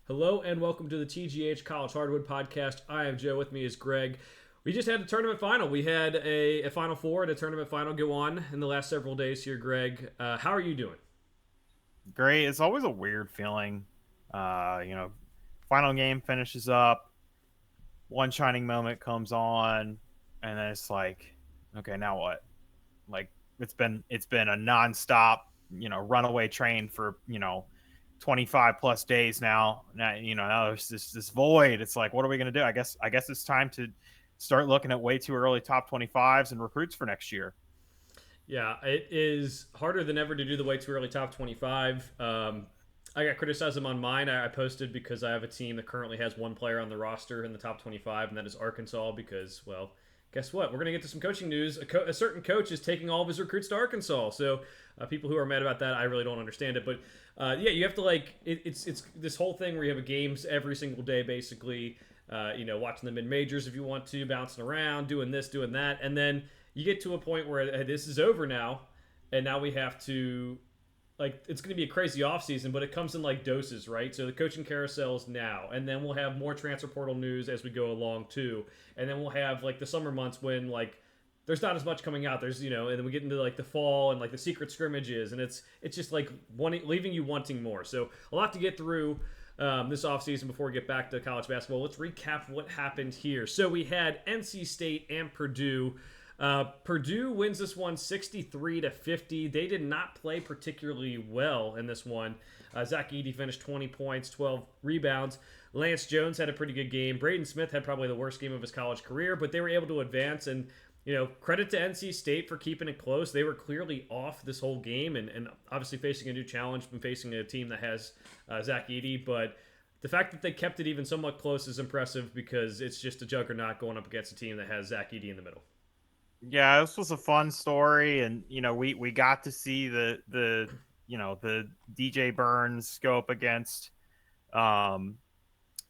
Hello and welcome to the TGH College Hardwood Podcast. I am Joe. With me is Greg. We just had a tournament final. We had a Final Four and a tournament final go on in the last several days here, Greg. How are you doing? Great. It's always a weird feeling. Final game finishes up, one shining moment comes on, and then it's like, okay, now what? Like it's been a nonstop, runaway train for 25 plus days now. Now there's this void. It's like, what are we gonna do? I guess it's time to start looking at way too early top 25s and recruits for next year. Yeah, it is harder than ever to do the way too early top 25. I got criticism on mine. I posted because I have a team that currently has one player on the roster in the top 25, and that is Arkansas because, well, guess what? We're going to get to some coaching news. A certain coach is taking all of his recruits to Arkansas. So people who are mad about that, I really don't understand it. But yeah, you have to it's this whole thing where you have games every single day, basically. Watching the mid majors if you want to, bouncing around, doing this, doing that, and then you get to a point where this is over now, and now we have to it's going to be a crazy offseason, but it comes in like doses, right? So the coaching carousel is now, and then we'll have more transfer portal news as we go along too, and then we'll have like the summer months when there's not as much coming out. There's and then we get into like the fall and like the secret scrimmages, and it's just like leaving you wanting more. So a lot to get through. This offseason before we get back to college basketball. Let's recap what happened here. So we had NC State and Purdue. Purdue wins this one 63-50. They did not play particularly well in this one. Zach Edey finished 20 points, 12 rebounds. Lance Jones had a pretty good game. Braden Smith had probably the worst game of his college career, but they were able to advance. And, credit to NC State for keeping it close. They were clearly off this whole game and obviously facing a new challenge and facing a team that has Zach Edey. But the fact that they kept it even somewhat close is impressive because it's just a juggernaut going up against a team that has Zach Edey in the middle. Yeah, this was a fun story, and we got to see the DJ Burns um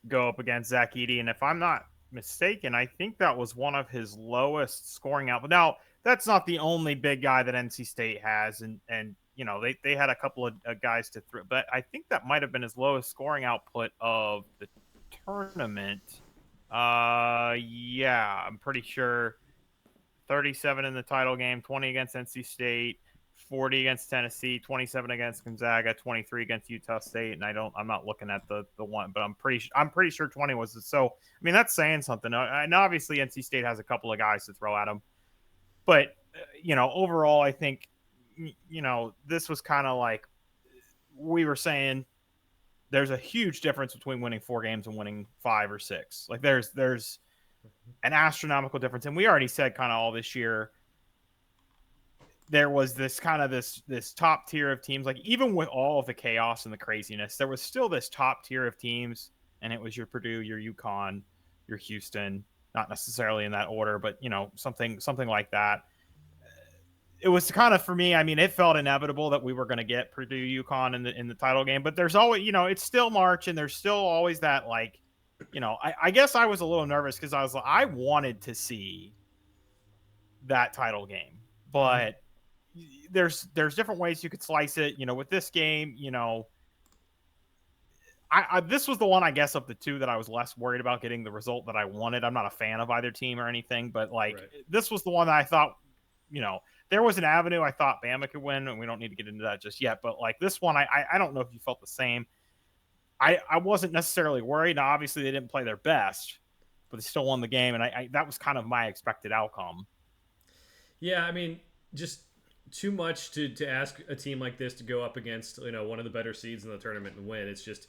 go up against Zach Edey, and if I'm not mistaken, I think that was one of his lowest scoring output. Now, that's not the only big guy that NC State has, and they had a couple of guys to throw, but I think that might have been his lowest scoring output of the tournament. Yeah, I'm pretty sure 37 in the title game, 20 against NC State, 40 against Tennessee, 27 against Gonzaga, 23 against Utah State, and I'm not looking at the one, but I'm pretty sure 20 was it. So I mean that's saying something. And obviously NC State has a couple of guys to throw at them, but overall I think this was kind of like we were saying. There's a huge difference between winning 4 games and winning 5 or 6. Like there's an astronomical difference, and we already said kind of all this year there was this kind of this top tier of teams. Like even with all of the chaos and the craziness, there was still this top tier of teams, and it was your Purdue, your UConn, your Houston, not necessarily in that order, but something like that. It was kind of, for me, I mean, it felt inevitable that we were going to get Purdue UConn in the title game, but there's always, it's still March, and there's still always that I guess I was a little nervous because I wanted to see that title game, but there's different ways you could slice it. With this game, this was the one, I guess, of the two that I was less worried about getting the result that I wanted. I'm not a fan of either team or anything, but right. This was the one that I thought, there was an avenue I thought Bama could win, and we don't need to get into that just yet. But this one, I don't know if you felt the same. I wasn't necessarily worried. Now, obviously, they didn't play their best, but they still won the game, and that was kind of my expected outcome. Yeah, I mean, just too much to ask a team like this to go up against one of the better seeds in the tournament and win. It's just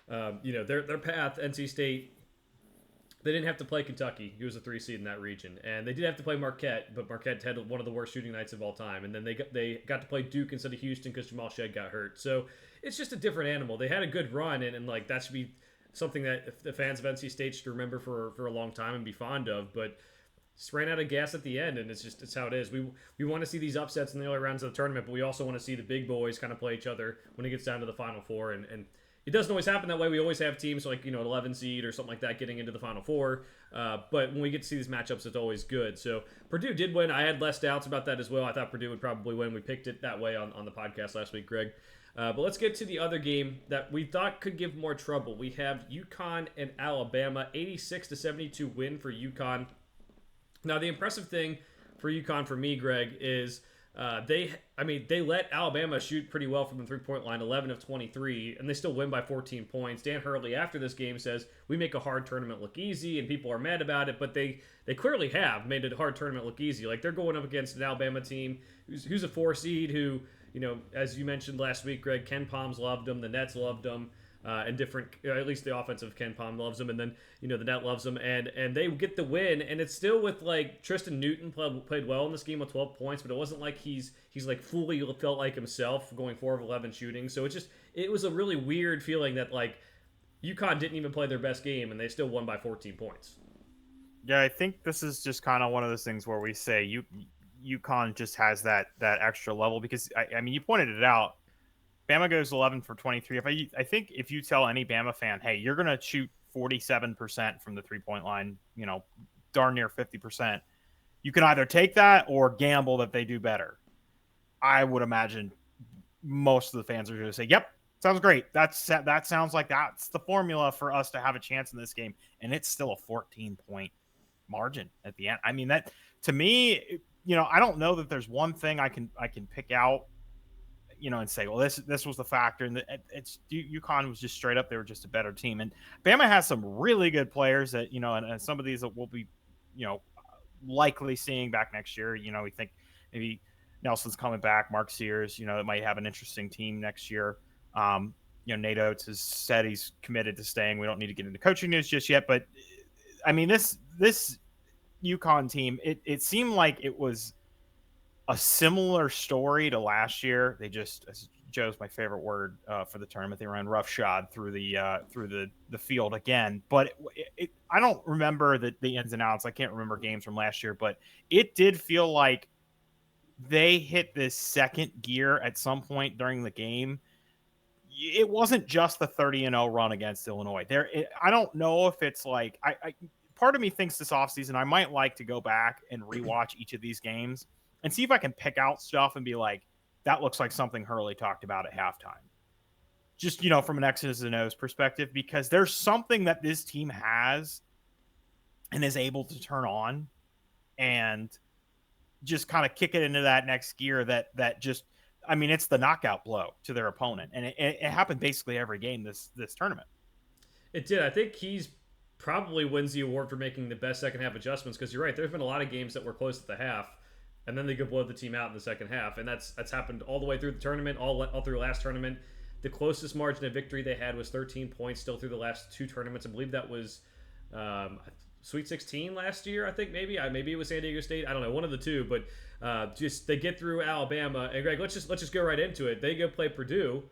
their path. NC State, they didn't have to play Kentucky, who was a 3 seed in that region, and they did have to play Marquette, but Marquette had one of the worst shooting nights of all time. And then they got to play Duke instead of Houston because Jamal Shead got hurt. So it's just a different animal. They had a good run, and that should be something that the fans of NC State should remember for a long time and be fond of. But just ran out of gas at the end, and it's how it is. We want to see these upsets in the early rounds of the tournament, but we also want to see the big boys kind of play each other when it gets down to the Final Four. And it doesn't always happen that way. We always have teams like an 11 seed or something like that getting into the Final Four. But when we get to see these matchups, it's always good. So Purdue did win. I had less doubts about that as well. I thought Purdue would probably win. We picked it that way on the podcast last week, Greg. But let's get to the other game that we thought could give more trouble. We have UConn and Alabama, 86-72 win for UConn. Now, the impressive thing for UConn for me, Greg, is they let Alabama shoot pretty well from the 3-point line, 11 of 23, and they still win by 14 points. Dan Hurley after this game says we make a hard tournament look easy, and people are mad about it, but they clearly have made a hard tournament look easy. Like they're going up against an Alabama team who's a 4 seed who, as you mentioned last week, Greg, Ken Palms loved them, the Nets loved them. And different, at least the offensive Ken Palm loves him, and then the net loves him, and they get the win, and it's still with like Tristan Newton played well in this game with 12 points, but it wasn't like he's like fully felt like himself going 4 of 11 shooting. So it was a really weird feeling that like UConn didn't even play their best game, and they still won by 14 points. Yeah, I think this is just kind of one of those things where we say UConn just has that extra level because I mean you pointed it out. Bama goes 11 for 23. I think if you tell any Bama fan, hey, you're going to shoot 47% from the 3-point line, darn near 50%, you can either take that or gamble that they do better. I would imagine most of the fans are going to say, yep, sounds great. That sounds like that's the formula for us to have a chance in this game. And it's still a 14-point margin at the end. I mean, that to me, I don't know that there's one thing I can pick out and say, well, this was the factor, and it's UConn was just straight up. They were just a better team, and Bama has some really good players that and some of these that we'll be, likely seeing back next year. We think maybe Nelson's coming back, Mark Sears, it might have an interesting team next year. Nate Oates has said he's committed to staying. We don't need to get into coaching news just yet, but I mean this UConn team, it seemed like it was a similar story to last year. They just, Joe's my favorite word for the tournament, they ran roughshod through the field again. But I don't remember the ins and outs. I can't remember games from last year, but it did feel like they hit this second gear at some point during the game. It wasn't just the 30-0 run against Illinois. I don't know if it's like part of me thinks this offseason I might like to go back and rewatch each of these games and see if I can pick out stuff and be like, that looks like something Hurley talked about at halftime. Just, from an X's and O's perspective, because there's something that this team has and is able to turn on and just kind of kick it into that next gear that just, I mean, it's the knockout blow to their opponent. And it happened basically every game this tournament. It did. I think he's probably wins the award for making the best second half adjustments because you're right. There's been a lot of games that were close at the half, and then they could blow the team out in the second half, and that's happened all the way through the tournament, all through last tournament. The closest margin of victory they had was 13 points still through the last 2 tournaments. I believe that was Sweet 16 last year, I think maybe it was San Diego State. I don't know, one of the two, but just they get through Alabama. And Greg, let's just go right into it. They go play Purdue,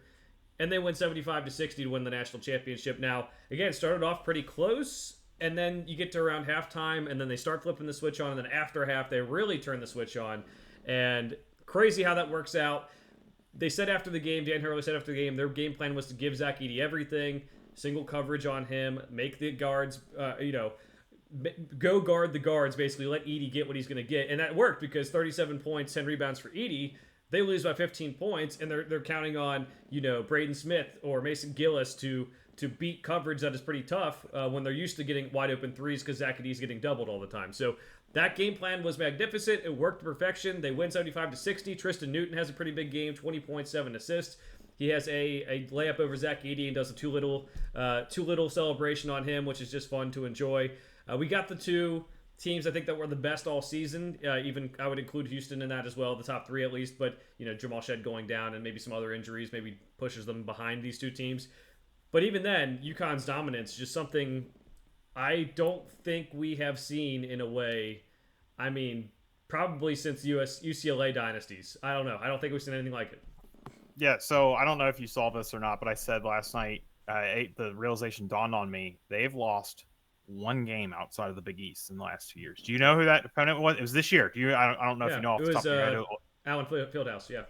and they win 75-60 to win the national championship. Now, again, started off pretty close. And then you get to around halftime, and then they start flipping the switch on, and then after half, they really turn the switch on. And crazy how that works out. They said after the game, Dan Hurley said after the game, their game plan was to give Zach Edey everything, single coverage on him, make the guards, go guard the guards, basically let Edey get what he's going to get. And that worked because 37 points, 10 rebounds for Edey. They lose by 15 points, and they're counting on, Braden Smith or Mason Gillis to beat coverage that is pretty tough when they're used to getting wide open threes because Zach Edey's getting doubled all the time. So that game plan was magnificent. It worked to perfection. They win 75-60. Tristan Newton has a pretty big game, 20 points, 7 assists. He has a layup over Zach Edey and does a too little celebration on him, which is just fun to enjoy. We got the 2 teams I think that were the best all season. Even I would include Houston in that as well, the top 3 at least. But Jamal Shead going down and maybe some other injuries maybe pushes them behind these 2 teams. But even then, UConn's dominance is just something I don't think we have seen in a way. I mean, probably since UCLA dynasties. I don't know. I don't think we've seen anything like it. Yeah, so I don't know if you saw this or not, but I said last night, the realization dawned on me. They've lost 1 game outside of the Big East in the last 2 years. Do you know who that opponent was? It was this year. I don't know if you know off the top of your head. Allen Fieldhouse, yeah.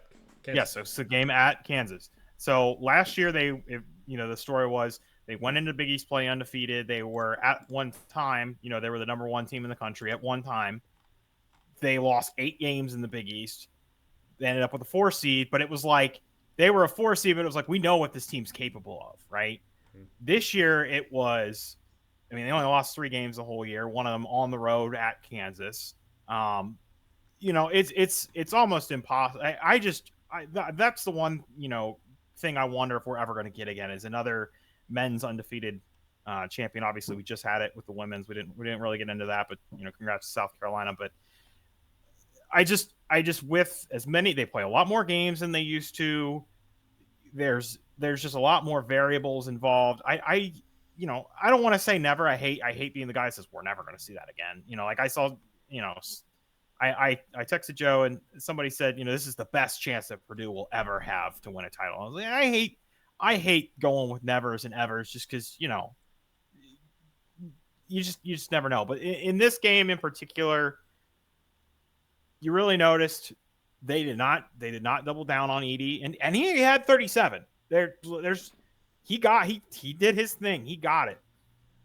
Kansas. Yes, so it's the game at Kansas. So last year the story was they went into Big East play undefeated. They were at one time, they were the number 1 team in the country at one time. They lost 8 games in the Big East. They ended up with a 4 seed, but it was like they were a 4 seed, but it was like we know what this team's capable of, right? This year it was, I mean, they only lost 3 games the whole year. One of them on the road at Kansas. It's almost impossible. That's the one thing I wonder if we're ever going to get again is another men's undefeated champion. Obviously, we just had it with the women's. We didn't really get into that, but congrats to South Carolina. But I just with as many, they play a lot more games than they used to. There's just a lot more variables involved. I don't want to say never. I hate being the guy that says we're never going to see that again. Like I saw, I texted Joe and somebody said, this is the best chance that Purdue will ever have to win a title. I was like, I hate going with nevers and evers just because you just never know. But in this game in particular, you really noticed they did not double down on Edey, and he had 37. He did his thing. He got it.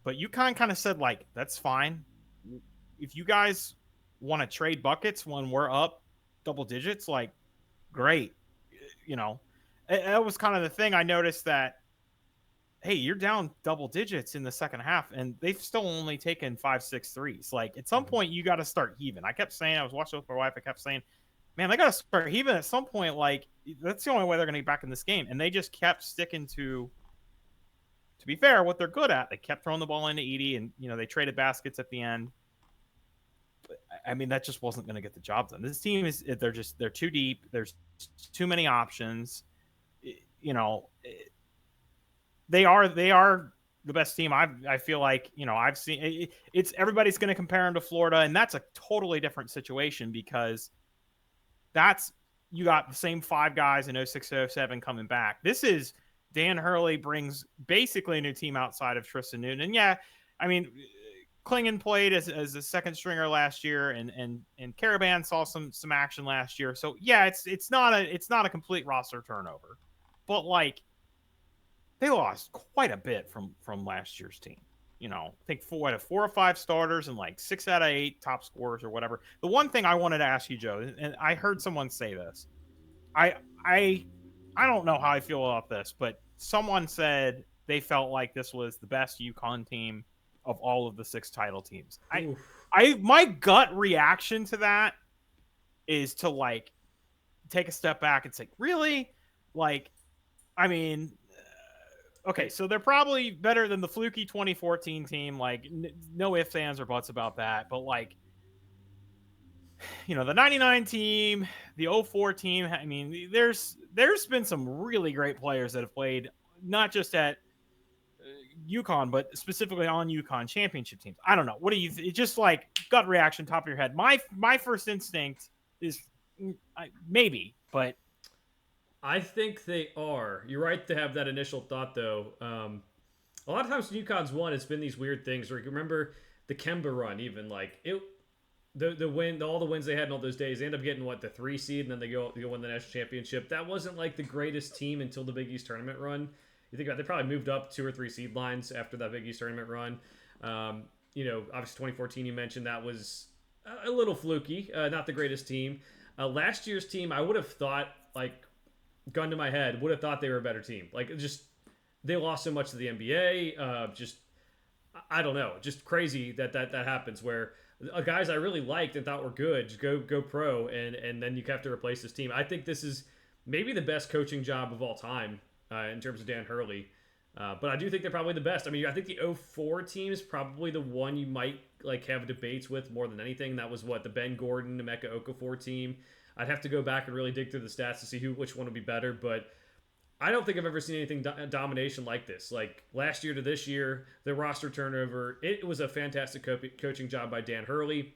But UConn kind of said, like, that's fine. If you guys want to trade buckets when we're up double digits, like, great. That was kind of the thing. I noticed that, hey, you're down double digits in the second half, and they've still only taken 5-6 threes. Like, at some point, you got to start heaving. I kept saying, I was watching with my wife, I kept saying, man, they got to start heaving at some point. Like, that's the only way they're going to get back in this game. And they just kept sticking to be fair, what they're good at. They kept throwing the ball into Edey, and, they traded baskets at the end. But, I mean, that just wasn't going to get the job done. This team they're too deep. There's too many options. They are the best team I feel like, I've seen. It's everybody's going to compare them to Florida, and that's a totally different situation because you got the same 5 guys in 06-07 coming back. This is Dan Hurley brings basically a new team outside of Tristan Newton. And yeah, I mean, Klingon played as a second stringer last year, and Caravan saw some action last year. So yeah, it's not a complete roster turnover, but like they lost quite a bit from last year's team. I think 4 or 5 starters and like 6 out of 8 top scorers or whatever. The one thing I wanted to ask you, Joe, and I heard someone say this, I don't know how I feel about this, but someone said they felt like this was the best UConn team of all of the 6 title teams. My gut reaction to that is to like take a step back and say, really? Like, I mean, okay, so they're probably better than the fluky 2014 team. Like, no ifs, ands, or buts about that. But like, the 99 team, the 04 team. I mean, there's been some really great players that have played not just at UConn, but specifically on UConn championship teams. I don't know. What do you? It's just like gut reaction, top of your head. My first instinct is maybe, but I think they are. You're right to have that initial thought, though. A lot of times when UConn's won, it's been these weird things. Where you remember the Kemba run, even like it. The win, all the wins they had in all those days, they end up getting the 3 seed, and then they go win the national championship. That wasn't like the greatest team until the Big East tournament run. You think about it, they probably moved up 2 or 3 seed lines after that Big East tournament run. Obviously 2014 you mentioned that was a little fluky, not the greatest team. Last year's team, I would have thought, like, gun to my head, would have thought they were a better team. Like, just they lost so much to the NBA. Just I don't know, just crazy that happens where guys I really liked and thought were good just go pro, and then you have to replace this team. I think this is maybe the best coaching job of all time in terms of Dan Hurley. But I do think they're probably the best. I mean, I think the 04 team is probably the one you might like have debates with more than anything. That was the Ben Gordon, Emeka Okafor team. I'd have to go back and really dig through the stats to see which one would be better, but I don't think I've ever seen anything domination like this. Like last year to this year, the roster turnover, it was a fantastic coaching job by Dan Hurley.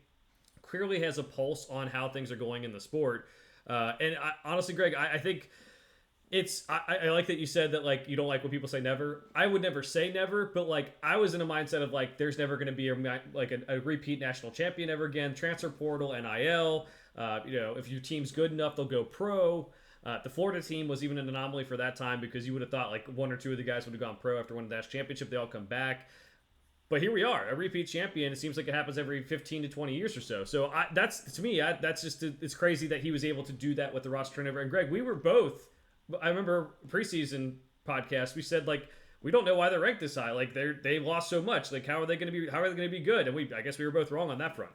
Clearly has a pulse on how things are going in the sport. Honestly, Greg, I think I like that you said that like you don't like when people say never. I would never say never, but like I was in a mindset of like there's never going to be a repeat national champion ever again. Transfer portal, NIL. If your team's good enough, they'll go pro. The Florida team was even an anomaly for that time because you would have thought like 1 or 2 of the guys would have gone pro after winning the national championship. They all come back. But here we are, a repeat champion. It seems like it happens every 15 to 20 years or so. So that's, to me, that's just, it's crazy that he was able to do that with the roster turnover. And Greg, we were both I remember preseason podcast we said like we don't know why they're ranked this high. Like they lost so much. Like how are they going to be good? And I guess we were both wrong on that front.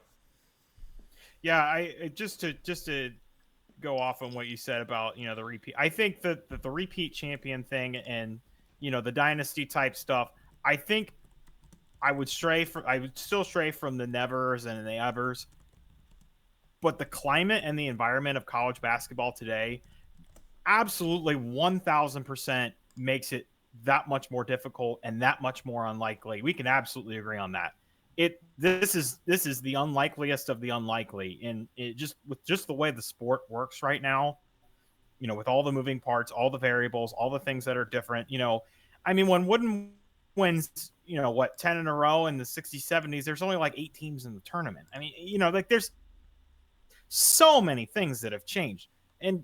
Yeah, just to go off on what you said about the repeat. I think that the repeat champion thing and the dynasty type stuff. I think I would still stray from the nevers and the evers, but the climate and the environment of college basketball today absolutely 1000% makes it that much more difficult and that much more unlikely. We can absolutely agree on that. This is the unlikeliest of the unlikely, and it just with just the way the sport works right now, with all the moving parts, all the variables, all the things that are different. I mean, when Wooden wins, what 10 in a row in the 60s, 70s, there's only like 8 teams in the tournament. I mean, like there's so many things that have changed, and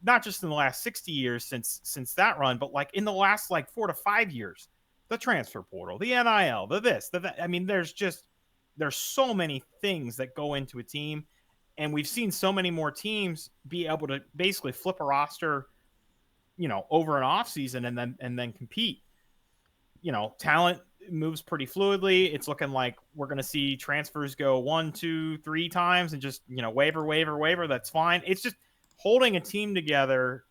not just in the last 60 years since that run, but like in the last like 4 to 5 years, the transfer portal, the NIL, the this, the that. I mean, there's so many things that go into a team, and we've seen so many more teams be able to basically flip a roster, over an off season and then compete. Talent moves pretty fluidly. It's looking like we're going to see transfers go 1, 2, 3 times and just, waiver, waiver, waiver. That's fine. It's just holding a team together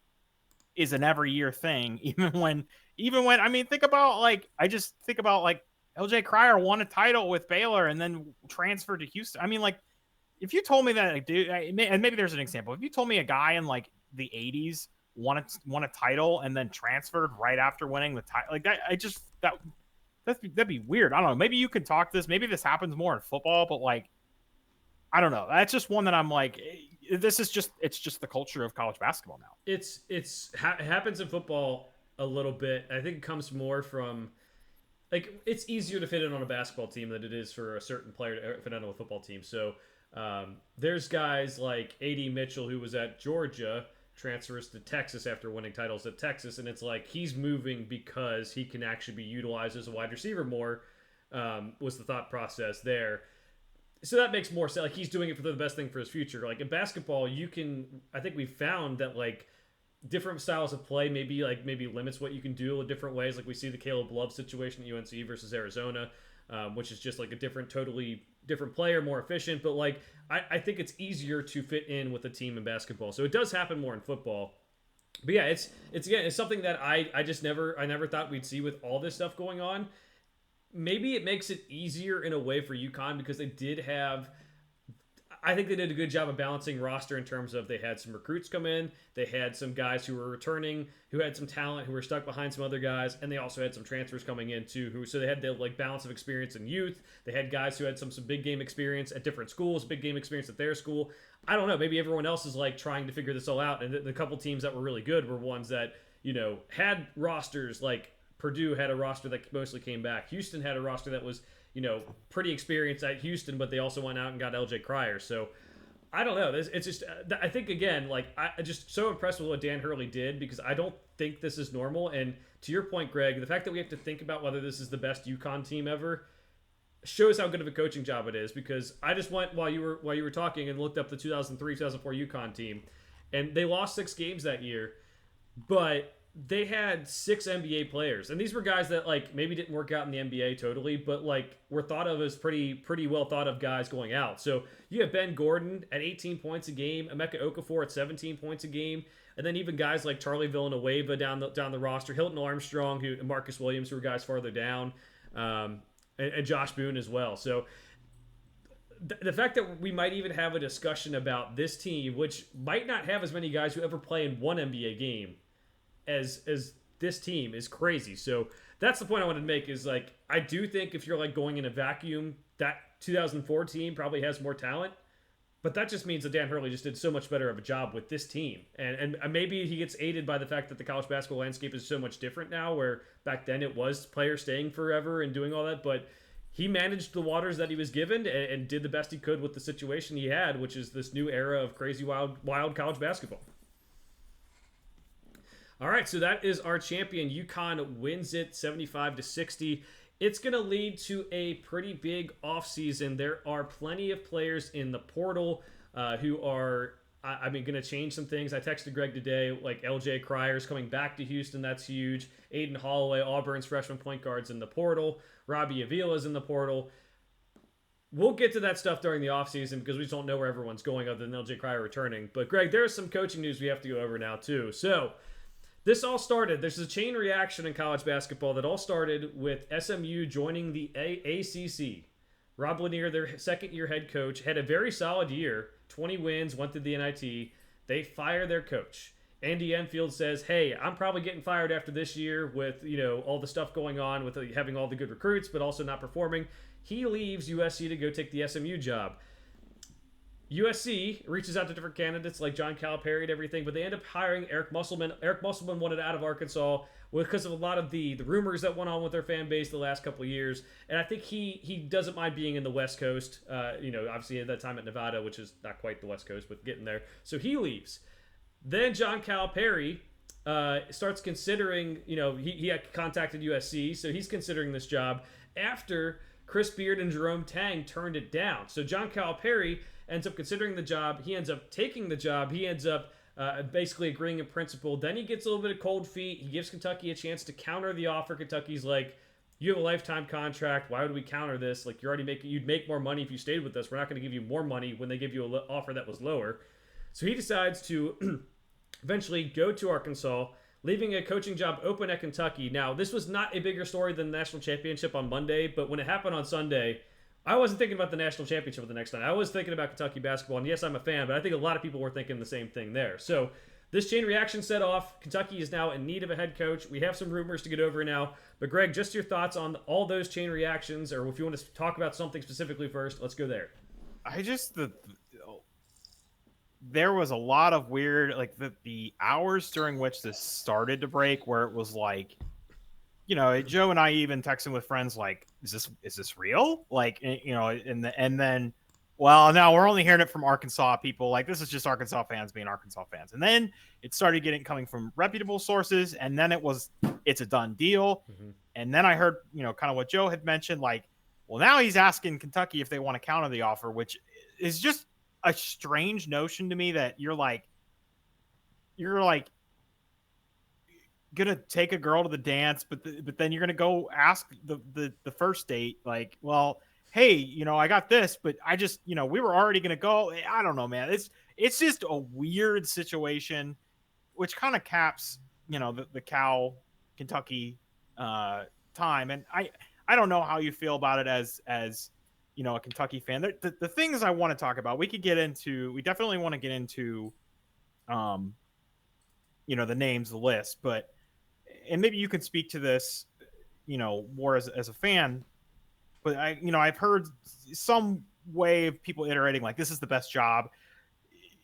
is an every year thing. Even when, I mean, think about like LJ Cryer won a title with Baylor and then transferred to Houston. I mean, like, if you told me that, like, dude, and maybe there's an example. If you told me a guy in like the 80s won a title and then transferred right after winning the title, like that, that'd be weird. I don't know. Maybe you can talk this. Maybe this happens more in football, but like, I don't know. That's just one that I'm like, it's just the culture of college basketball now. It happens in football a little bit. I think it comes more from like it's easier to fit in on a basketball team than it is for a certain player to fit in on a football team. So there's guys like AD Mitchell who was at Georgia, transfers to Texas after winning titles at Texas, and it's like he's moving because he can actually be utilized as a wide receiver more. Was the thought process there? So that makes more sense. Like he's doing it for the best thing for his future. Like in basketball, you can. I think we found that like different styles of play maybe limits what you can do in different ways. Like we see the Caleb Love situation at UNC versus Arizona, which is just like a totally different player, more efficient. But like I think it's easier to fit in with a team in basketball. So it does happen more in football. But yeah, it's something that I never thought we'd see with all this stuff going on. Maybe it makes it easier in a way for UConn because they did have I think they did a good job of balancing roster in terms of they had some recruits come in, they had some guys who were returning, who had some talent, who were stuck behind some other guys, and they also had some transfers coming in too. So they had the like balance of experience in youth. They had guys who had some big game experience at different schools, big game experience at their school. I don't know. Maybe everyone else is like trying to figure this all out, and the couple teams that were really good were ones that had rosters like Purdue had a roster that mostly came back. Houston had a roster that was pretty experienced at Houston, but they also went out and got LJ Cryer. So I don't know. It's just I think again, like I just so impressed with what Dan Hurley did because I don't think this is normal. And to your point, Greg, the fact that we have to think about whether this is the best UConn team ever shows how good of a coaching job it is. Because I just went while you were talking and looked up the 2003 2004 UConn team, and they lost 6 games that year, but they had 6 NBA players, and these were guys that like maybe didn't work out in the NBA totally, but like were thought of as pretty well thought of guys going out. So you have Ben Gordon at 18 points a game, Emeka Okafor at 17 points a game, and then even guys like Charlie Villanueva down the roster, Hilton Armstrong, and Marcus Williams, who are guys farther down, and Josh Boone as well. So the fact that we might even have a discussion about this team, which might not have as many guys who ever play in one NBA game as this team is crazy. So that's the point I wanted to make is like I do think if you're like going in a vacuum, that 2004 team probably has more talent, but that just means that Dan Hurley just did so much better of a job with this team. And maybe he gets aided by the fact that the college basketball landscape is so much different now, where back then it was players staying forever and doing all that, but he managed the waters that he was given and did the best he could with the situation he had, which is this new era of crazy wild college basketball. All right, so that is our champion. UConn wins it 75-60. It's going to lead to a pretty big offseason. There are plenty of players in the portal who are I mean, going to change some things. I texted Greg today, like LJ Cryer's coming back to Houston. That's huge. Aiden Holloway, Auburn's freshman point guard's in the portal. Robbie Avila's in the portal. We'll get to that stuff during the offseason because we just don't know where everyone's going other than LJ Cryer returning. But Greg, there's some coaching news we have to go over now too. So this all started. There's a chain reaction in college basketball that all started with SMU joining the ACC. Rob Lanier, their second-year head coach, had a very solid year. 20 wins, went through the NIT. They fire their coach. Andy Enfield says, "Hey, I'm probably getting fired after this year with all the stuff going on with having all the good recruits, but also not performing." He leaves USC to go take the SMU job. USC reaches out to different candidates like John Calipari and everything, but they end up hiring Eric Musselman. Eric Musselman wanted out of Arkansas because of a lot of the rumors that went on with their fan base the last couple of years. And I think he doesn't mind being in the West Coast. Obviously at that time at Nevada, which is not quite the West Coast, but getting there. So he leaves. Then John Calipari starts considering, he had contacted USC, so he's considering this job after Chris Beard and Jerome Tang turned it down. So John Calipari ends up considering the job. He ends up taking the job. He ends up basically agreeing in principle. Then he gets a little bit of cold feet. He gives Kentucky a chance to counter the offer. Kentucky's like, "You have a lifetime contract. Why would we counter this? Like, you'd make more money if you stayed with us. We're not going to give you more money when they give you an offer that was lower." So he decides to eventually go to Arkansas, leaving a coaching job open at Kentucky. Now, this was not a bigger story than the national championship on Monday, but when it happened on Sunday, I wasn't thinking about the national championship the next night. I was thinking about Kentucky basketball, and yes, I'm a fan, but I think a lot of people were thinking the same thing there. So this chain reaction set off. Kentucky is now in need of a head coach. We have some rumors to get over now. But Greg, just your thoughts on all those chain reactions, or if you want to talk about something specifically first, let's go there. There was a lot of weird, like the hours during which this started to break, where it was like, Joe and I even texting with friends like, is this real? Like, and then, well, now we're only hearing it from Arkansas people. Like, this is just Arkansas fans being Arkansas fans. And then it started coming from reputable sources, and then it's a done deal. Mm-hmm. And then I heard, kind of what Joe had mentioned, like, well, now he's asking Kentucky if they want to counter the offer, which is just a strange notion to me, that you're gonna take a girl to the dance, but then you're gonna go ask the first date, like, well, hey, I got this, but I just, we were already gonna go. I don't know, man. It's just a weird situation, which kind of caps, the Cal Kentucky time. And I don't know how you feel about it as a Kentucky fan. The things I want to talk about, we definitely want to get into, the names, the list, and maybe you can speak to this, more as a fan, but I've heard some way of people iterating like, this is the best job,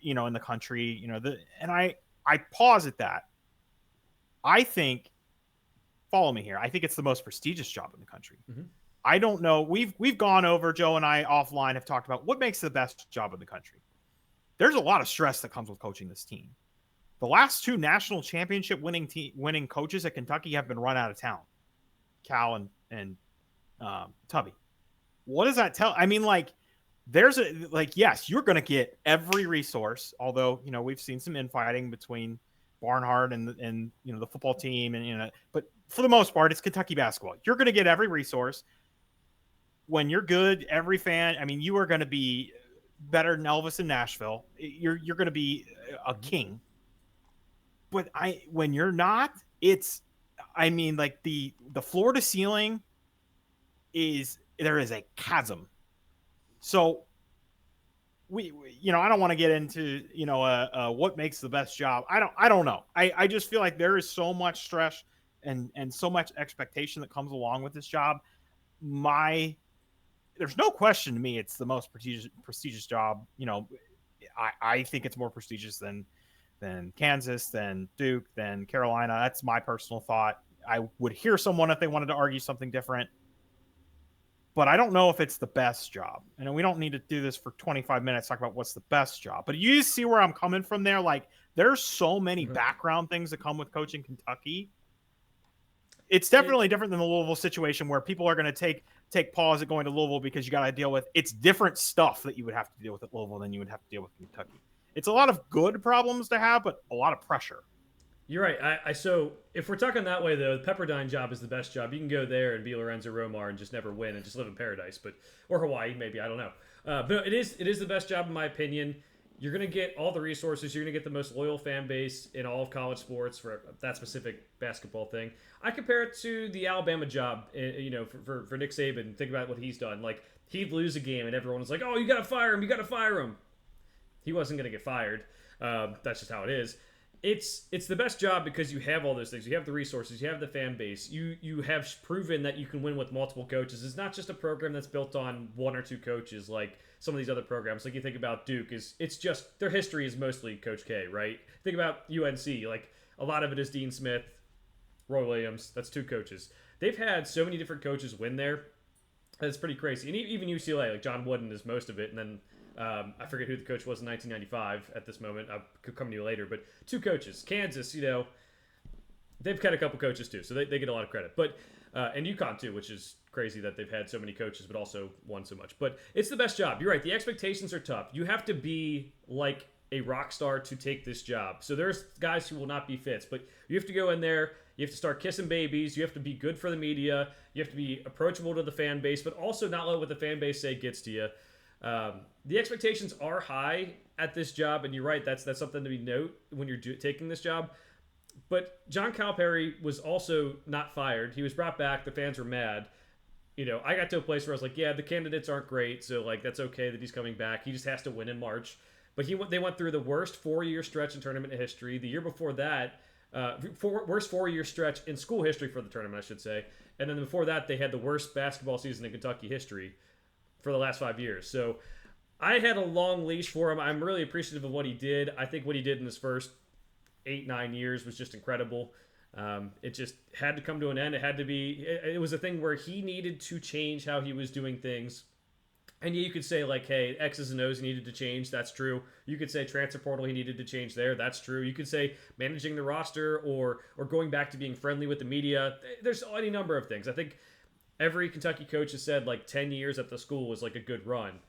in the country, and I pause at that. I think, follow me here, I think it's the most prestigious job in the country. Mm-hmm. I don't know. We've gone over, Joe and I offline have talked about what makes the best job in the country. There's a lot of stress that comes with coaching this team. The last two national championship winning coaches at Kentucky have been run out of town, Cal and Tubby. What does that tell? I mean, like, yes, you're going to get every resource. Although we've seen some infighting between Barnhart and the football team, and but for the most part, it's Kentucky basketball. You're going to get every resource. When you're good, every fan, I mean, you are going to be better than Elvis in Nashville. You're going to be a king. But when you're not, like the floor to ceiling there is a chasm. So we I don't want to get into, what makes the best job. I don't know. I just feel like there is so much stress and so much expectation that comes along with this job. There's no question to me it's the most prestigious job. I think it's more prestigious than Kansas, than Duke, than Carolina. That's my personal thought. I would hear someone if they wanted to argue something different, but I don't know if it's the best job. And we don't need to do this for 25 minutes, talk about what's the best job. But you see where I'm coming from there? Like, there's so many background things that come with coaching Kentucky. It's definitely different than the Louisville situation, where people are going to take pause at going to Louisville because you got to deal with, it's different stuff that you would have to deal with at Louisville than you would have to deal with Kentucky. it's a lot of good problems to have, but a lot of pressure. You're right. So if we're talking that way though, the Pepperdine job is the best job. You can go there and be Lorenzo Romar and just never win and just live in paradise, or Hawaii maybe, I don't know. But it is the best job in my opinion. You're gonna get all the resources. You're gonna get the most loyal fan base in all of college sports for that specific basketball thing. I compare it to the Alabama job. For Nick Saban. Think about what he's done. Like he'd lose a game and everyone was like, "Oh, you gotta fire him! You gotta fire him!" He wasn't gonna get fired. That's just how it is. It's the best job because you have all those things. You have the resources. You have the fan base. You have proven that you can win with multiple coaches. It's not just a program that's built on one or two coaches like some of these other programs. Like you think about Duke, it's just their history is mostly Coach K, right? Think about UNC. Like a lot of it is Dean Smith, Roy Williams. That's two coaches. They've had so many different coaches win there. That's pretty crazy. And even UCLA, like John Wooden is most of it, and then I forget who the coach was in 1995 at this moment. I could come to you later. But two coaches. Kansas, they've had a couple coaches too, so they get a lot of credit. But and UConn too, which is crazy that they've had so many coaches but also won so much. But it's the best job. You're right. The expectations are tough. You have to be like a rock star to take this job. So there's guys who will not be fits, but you have to go in there. You have to start kissing babies. You have to be good for the media. You have to be approachable to the fan base, but also not let what the fan base say gets to you. The expectations are high at this job, and you're right. That's something to be note when you're taking this job. But John Calipari was also not fired. He was brought back. The fans were mad. I got to a place where I was like, yeah, the candidates aren't great, so like that's okay that he's coming back. He just has to win in March. But they went through the worst 4-year stretch in tournament history. The year before that, worst 4-year stretch in school history for the tournament, I should say. And then before that, they had the worst basketball season in Kentucky history for the last 5 years. So I had a long leash for him. I'm really appreciative of what he did. I think what he did in his first 8-9 years was just incredible. It just had to come to an end. It had to be. It was a thing where he needed to change how he was doing things. And you could say like, hey, X's and O's needed to change. That's true. You could say transfer portal he needed to change there. That's true. You could say managing the roster or going back to being friendly with the media. There's any number of things. I think every Kentucky coach has said like 10 years at the school was like a good run.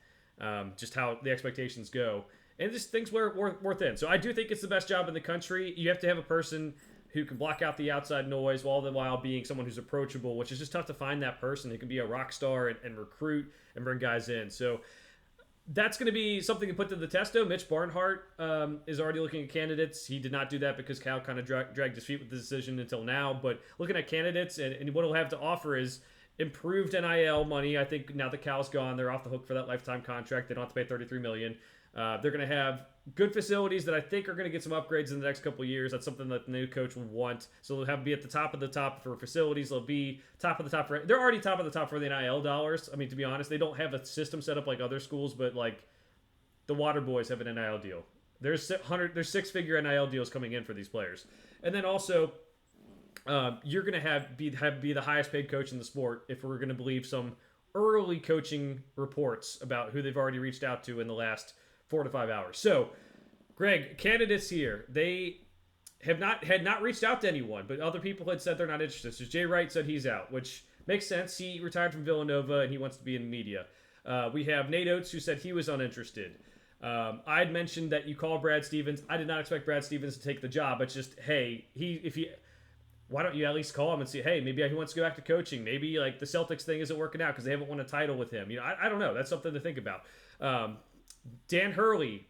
Just how the expectations go. And just things were thin. So I do think it's the best job in the country. You have to have a person who can block out the outside noise all the while being someone who's approachable, which is just tough to find that person who can be a rock star and recruit and bring guys in. So that's going to be something to put to the test, though. Mitch Barnhart is already looking at candidates. He did not do that because Cal kind of dragged his feet with the decision until now. But looking at candidates and what he'll have to offer is improved NIL money. I think now that Cal's gone, they're off the hook for that lifetime contract. They don't have to pay $33 million. They're going to have good facilities that I think are going to get some upgrades in the next couple of years. That's something that the new coach will want. So they'll have to be at the top of the top for facilities. They'll be top of the top. They're already top of the top for the NIL dollars. I mean, to be honest, they don't have a system set up like other schools, but like the Water Boys have an NIL deal. There's 6-figure NIL deals coming in for these players, and then also you're going to be the highest paid coach in the sport if we're going to believe some early coaching reports about who they've already reached out to in the last 4 to 5 hours. So, Greg, candidates here, they had not reached out to anyone, but other people had said they're not interested. So Jay Wright said he's out, which makes sense. He retired from Villanova and he wants to be in media. We have Nate Oates who said he was uninterested. I'd mentioned that you call Brad Stevens. I did not expect Brad Stevens to take the job. It's just, hey, why don't you at least call him and see, hey, maybe he wants to go back to coaching. Maybe like the Celtics thing isn't working out because they haven't won a title with him. I don't know. That's something to think about. Dan Hurley,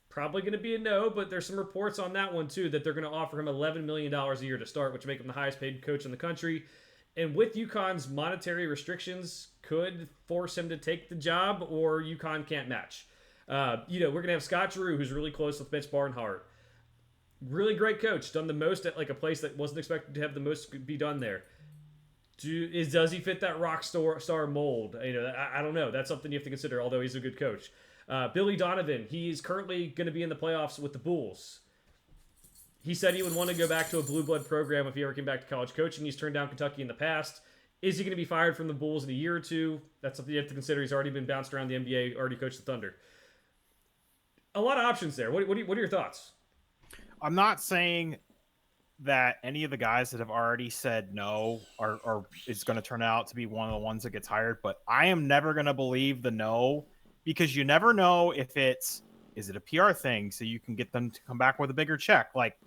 probably going to be a no, but there's some reports on that one too that they're going to offer him $11 million a year to start, which make him the highest paid coach in the country. And with UConn's monetary restrictions, could force him to take the job, or UConn can't match. We're going to have Scott Drew, who's really close with Mitch Barnhart. Really great coach, done the most at like a place that wasn't expected to have the most be done there. Does he fit that rock star mold? I don't know. That's something you have to consider. Although he's a good coach. Billy Donovan, he's currently going to be in the playoffs with the Bulls. He said he would want to go back to a blue blood program if he ever came back to college coaching. He's turned down Kentucky in the past. Is he going to be fired from the Bulls in a year or two? That's something you have to consider. He's already been bounced around the NBA, already coached the Thunder. A lot of options there. What are your thoughts? I'm not saying that any of the guys that have already said no are is going to turn out to be one of the ones that gets hired, but I am never going to believe the no, because you never know if it's Is it a PR thing so you can get them to come back with a bigger check? Like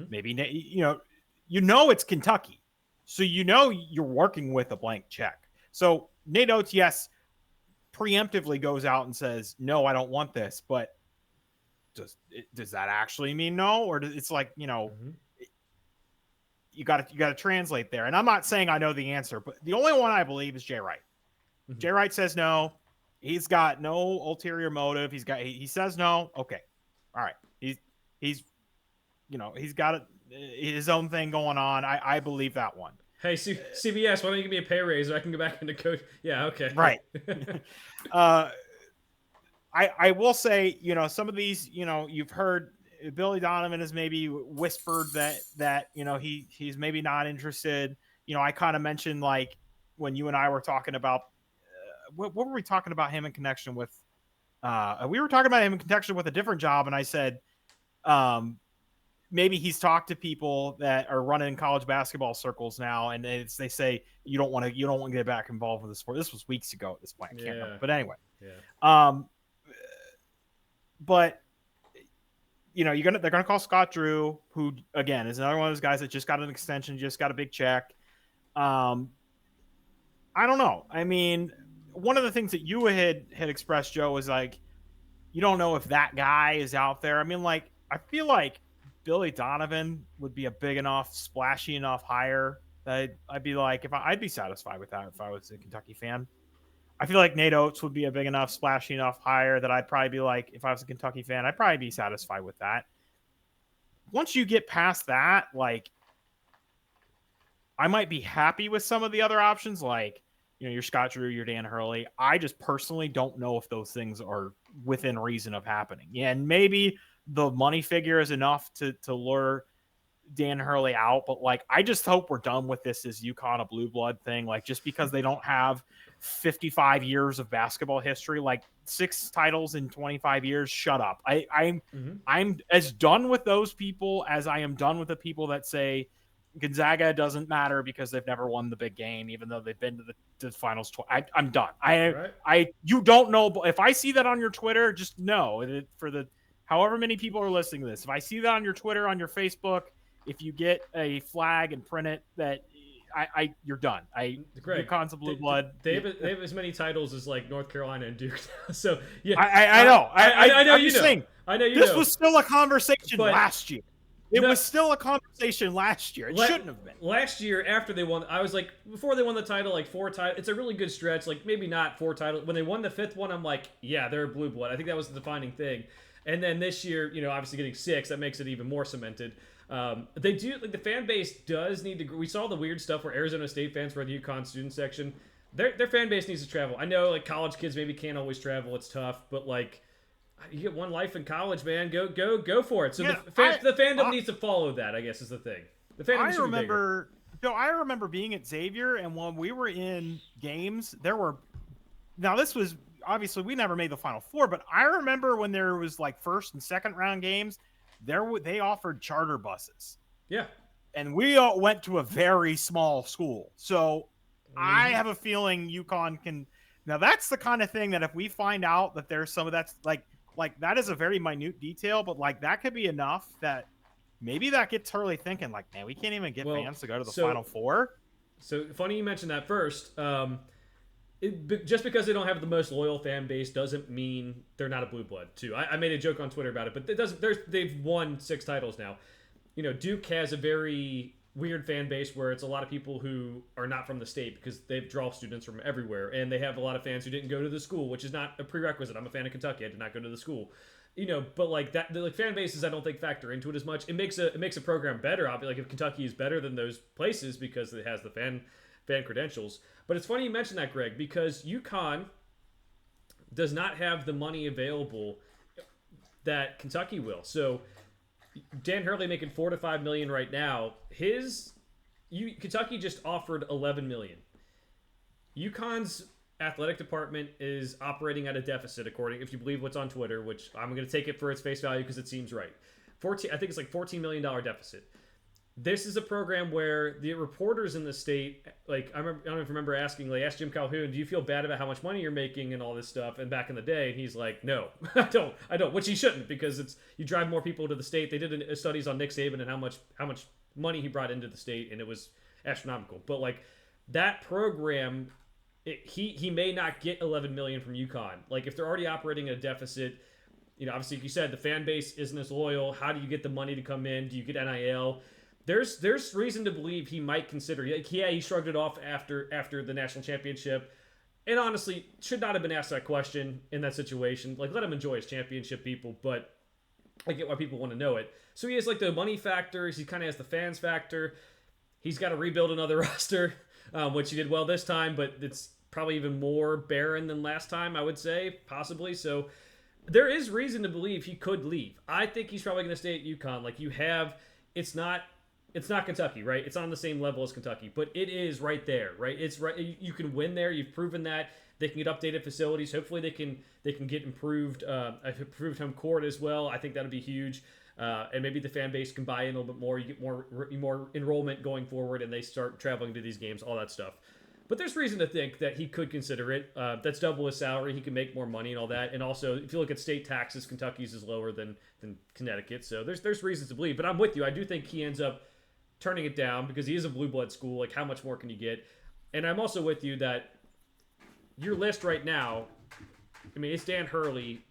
maybe it's Kentucky, so you're working with a blank check. So Nate Oates, yes, preemptively goes out and says, no, I don't want this, but does that actually mean no? Or it's like, you got to translate there. And I'm not saying I know the answer, but the only one I believe is Jay Wright. Jay Wright says no. He's got no ulterior motive. He says no. Okay. All right. He's got his own thing going on. I believe that one. Hey, CBS, why don't you give me a pay raise so I can go back into coach? Yeah, okay. Right. I will say, some of these, you've heard Billy Donovan has maybe whispered that he's maybe not interested. I kind of mentioned, like, when you and I were talking about what were we talking about him in connection with? We were talking about him in connection with a different job, and I said maybe he's talked to people that are running college basketball circles now, and they say you don't want to get back involved with the sport. This was weeks ago at this point. I can't remember, but anyway. Yeah. But they're gonna call Scott Drew, who again is another one of those guys that just got an extension, just got a big check. I don't know. I mean, one of the things that you had expressed, Joe, was like, you don't know if that guy is out there. I mean, like, I feel like Billy Donovan would be a big enough, splashy enough hire that I'd be like, I'd be satisfied with that if I was a Kentucky fan. I feel like Nate Oates would be a big enough, splashy enough hire that I'd probably be like, if I was a Kentucky fan, I'd probably be satisfied with that. Once you get past that, like, I might be happy with some of the other options, like, your Scott Drew, your Dan Hurley. I just personally don't know if those things are within reason of happening. Yeah, and maybe the money figure is enough to lure Dan Hurley out, but like, I just hope we're done with this as UConn a blue blood thing. Like, just because they don't have 55 years of basketball history, like 6 titles in 25 years, shut up. I'm as done with those people as I am done with the people that say Gonzaga doesn't matter because they've never won the big game, even though they've been to the finals twice. I'm done. You don't know, but if I see that on your Twitter, just know for the however many people are listening to this, if I see that on your Twitter, on your Facebook, if you get a flag and print it, that you're done. UConn's a blue blood. They have as many titles as like North Carolina and Duke. So yeah, I know. I know. You know. Saying, I know you. This was still a conversation last year. It was still a conversation last year. It shouldn't have been. Last year, after they won, I was like, before they won the title, like 4 titles. It's a really good stretch. Like, maybe not 4 titles. When they won the 5th one, I'm like, yeah, they're a blue blood. I think that was the defining thing. And then this year, obviously getting 6, that makes it even more cemented. They do, like, the fan base does need to. We saw the weird stuff where Arizona State fans were in the UConn student section. Their fan base needs to travel. I know, like, college kids maybe can't always travel. It's tough, but like, you get one life in college, man. Go for it. So yeah, the fandom needs to follow that, I guess, is the thing. The fandom should be bigger. I remember being at Xavier, and when we were in games, there were. Now this was obviously we never made the Final Four, but I remember when there was like first and second round games, they offered charter buses. Yeah, and we all went to a very small school, so I have a feeling UConn can. Now that's the kind of thing that if we find out that there's some of that's like that is a very minute detail, but like that could be enough that maybe that gets Hurley thinking like, man, we can't even get fans to go to the Final Four. So funny you mentioned that first. Just because they don't have the most loyal fan base doesn't mean they're not a blue blood too. I made a joke on Twitter about it, but it doesn't. They've won 6 titles now. Duke has a very weird fan base where it's a lot of people who are not from the state because they draw students from everywhere, and they have a lot of fans who didn't go to the school, which is not a prerequisite. I'm a fan of Kentucky. I did not go to the school, but like that, the fan bases I don't think factor into it as much. It makes a program better. Obviously, like if Kentucky is better than those places because it has the fan credentials. But it's funny you mentioned that, Greg, because UConn does not have the money available that Kentucky will. So Dan Hurley making $4 to $5 million right now. Kentucky just offered $11 million. UConn's athletic department is operating at a deficit, according, if you believe what's on Twitter, which I'm going to take it for its face value because it seems right. I think it's like $14 million deficit. this is a program where the reporters in the state, like I don't even remember asking, like, ask Jim Calhoun, do you feel bad about how much money you're making and all this stuff? And back in the day, and he's like, no, I don't, which he shouldn't, because it's you drive more people to the state. They did studies on Nick Saban and how much money he brought into the state, and it was astronomical. But like that program, he may not get 11 million from UConn. Like if they're already operating at a deficit, obviously, like you said, the fan base isn't as loyal. How do you get the money to come in? Do you get NIL? There's reason to believe he might consider. Like, yeah, he shrugged it off after the national championship, and honestly, should not have been asked that question in that situation. Like, let him enjoy his championship, people. But I get why people want to know it. So he has like the money factor. He kind of has the fans factor. He's got to rebuild another roster, which he did well this time, but it's probably even more barren than last time, I would say, possibly. So there is reason to believe he could leave. I think he's probably going to stay at UConn. Like you have, it's not Kentucky, right? It's on the same level as Kentucky, but it is right there, right? It's right. You can win there. You've proven that. They can get updated facilities. Hopefully, they can get improved home court as well. I think that'll be huge. And maybe the fan base can buy in a little bit more. You get more enrollment going forward, and they start traveling to these games, all that stuff. But there's reason to think that he could consider it. That's double his salary. He can make more money and all that. And also, if you look at state taxes, Kentucky's is lower than Connecticut. So there's reasons to believe. But I'm with you. I do think he ends up turning it down because he is a blue blood school. Like, how much more can you get? And I'm also with you that your list right now, I mean, it's Dan Hurley,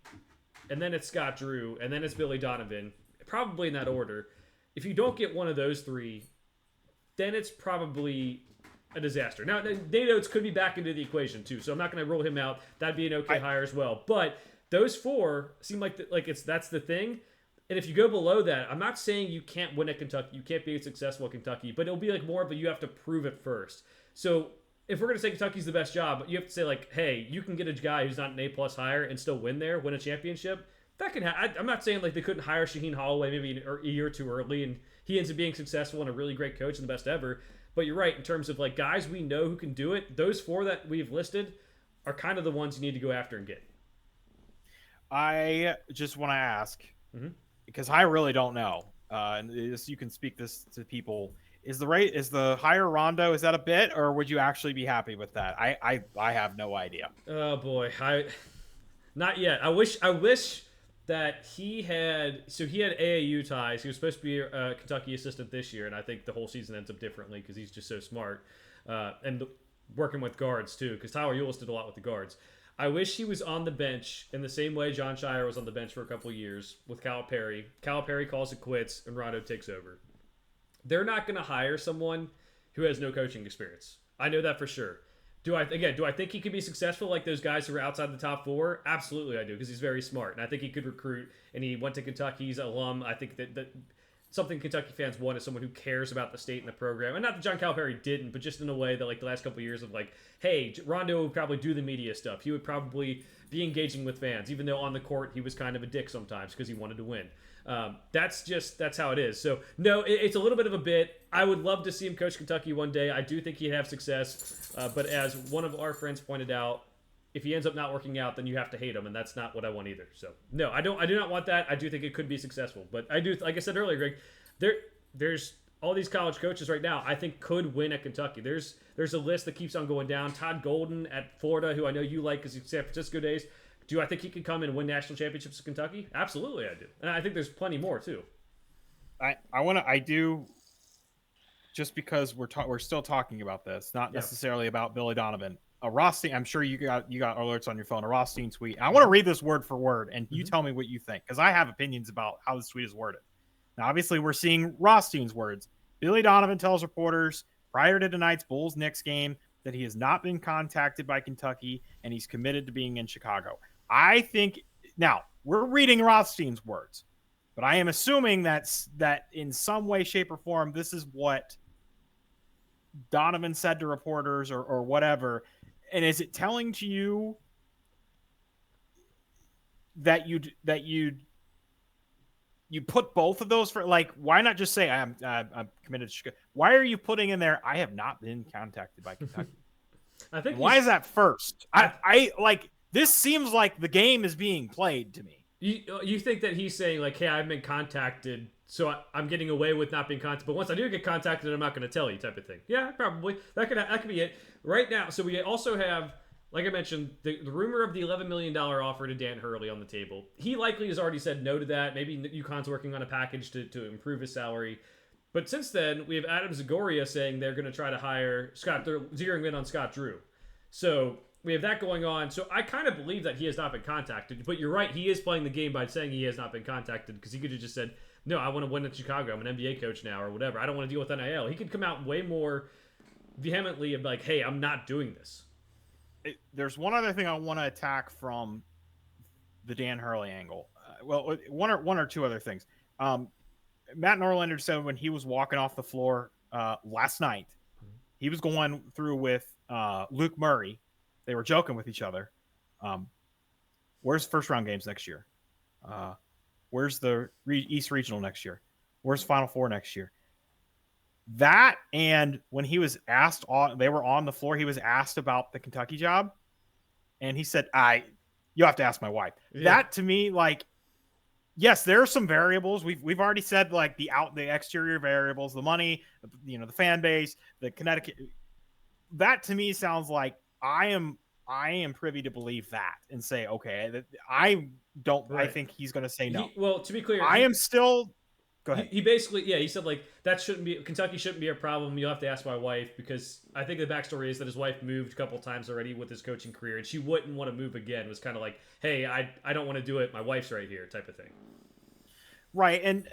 and then it's Scott Drew, and then it's Billy Donovan, probably in that order. If you don't get one of those three, then it's probably a disaster. Now, Nate Oates could be back into the equation too, so I'm not going to rule him out. That'd be an okay hire as well. But those four seem like that's the thing. And if you go below that, I'm not saying you can't win at Kentucky. You can't be successful at Kentucky, but it'll be like more of a you have to prove it first. So if we're going to say Kentucky's the best job, you have to say like, hey, you can get a guy who's not an A+ hire and still win there, win a championship. That can I'm not saying like they couldn't hire Shaheen Holloway maybe a year or two early and he ends up being successful and a really great coach and the best ever. But you're right, in terms of like guys we know who can do it, those four that we've listed are kind of the ones you need to go after and get. I just want to ask, because I really don't know, and you can speak this to people. Is the higher Rondo, is that a bit, or would you actually be happy with that? I have no idea. Oh boy, not yet. I wish that he had AAU ties. He was supposed to be a Kentucky assistant this year, and I think the whole season ends up differently because he's just so smart. And working with guards too, because Tyler Eulis did a lot with the guards. I wish he was on the bench in the same way John Shire was on the bench for a couple of years with Calipari. Calipari calls it quits, and Rondo takes over. They're not going to hire someone who has no coaching experience. I know that for sure. Do I think he could be successful like those guys who are outside the top four? Absolutely I do, because he's very smart. And I think he could recruit, and he went to Kentucky. He's an alum. I think that something Kentucky fans want is someone who cares about the state and the program. And not that John Calipari didn't, but just in a way that like the last couple of years of like, hey, Rondo would probably do the media stuff. He would probably be engaging with fans, even though on the court he was kind of a dick sometimes because he wanted to win. That's how it is. So no, it's a little bit of a bit. I would love to see him coach Kentucky one day. I do think he'd have success. But as one of our friends pointed out, if he ends up not working out, then you have to hate him, and that's not what I want either. So no, I do not want that. I do think it could be successful, but I do, like I said earlier, Greg, there's all these college coaches right now I think could win at Kentucky. There's a list that keeps on going down. Todd Golden at Florida, who I know you like because he's San Francisco days. Do I think he could come and win national championships at Kentucky? Absolutely, I do. And I think there's plenty more too. I do, just because we're still talking about this, not necessarily about Billy Donovan. A Rothstein, I'm sure you got alerts on your phone. A Rothstein tweet. I want to read this word for word, and you tell me what you think, because I have opinions about how this tweet is worded. Now, obviously, we're seeing Rothstein's words. Billy Donovan tells reporters prior to tonight's Bulls-Knicks game that he has not been contacted by Kentucky, and he's committed to being in Chicago. I think now we're reading Rothstein's words, but I am assuming that in some way, shape, or form, this is what Donovan said to reporters or whatever. And is it telling to you that you put both of those for, like, why not just say I'm committed to Chicago? Why are you putting in there, I have not been contacted by Kentucky? I think why is that first? I like, this seems like the game is being played to me. You think that he's saying like, hey, I've been contacted so I'm getting away with not being contacted. But once I do get contacted, I'm not going to tell you, type of thing. Yeah, probably that could be it right now. So we also have, like I mentioned, the rumor of the $11 million offer to Dan Hurley on the table. He likely has already said no to that. Maybe UConn's working on a package to improve his salary. But since then, we have Adam Zagoria saying they're going to try to hire Scott. They're zeroing in on Scott Drew. So we have that going on. So I kind of believe that he has not been contacted. But you're right. He is playing the game by saying he has not been contacted, because he could have just said, no, I want to win in Chicago. I'm an NBA coach now, or whatever. I don't want to deal with NIL. He could come out way more vehemently and be like, hey, I'm not doing this. There's one other thing I want to attack from the Dan Hurley angle. One or two other things. Matt Norlander said when he was walking off the floor last night, he was going through with Luke Murray. They were joking with each other. Where's first round games next year? Where's the East Regional next year? Where's Final Four next year? That, and when he was asked, they were on the floor, he was asked about the Kentucky job, and he said, you have to ask my wife. Yeah. That to me, like, yes, there are some variables. We've already said, like, the exterior variables, the money, the fan base, the Connecticut. That to me sounds like I am privy to believe that and say, okay, I don't. Right. I think he's going to say no. Well, to be clear, I am still. Go ahead. He basically, he said, like, Kentucky shouldn't be a problem. You'll have to ask my wife, because I think the backstory is that his wife moved a couple times already with his coaching career, and she wouldn't want to move again. It was kind of like, hey, I don't want to do it. My wife's right here, type of thing. Right, and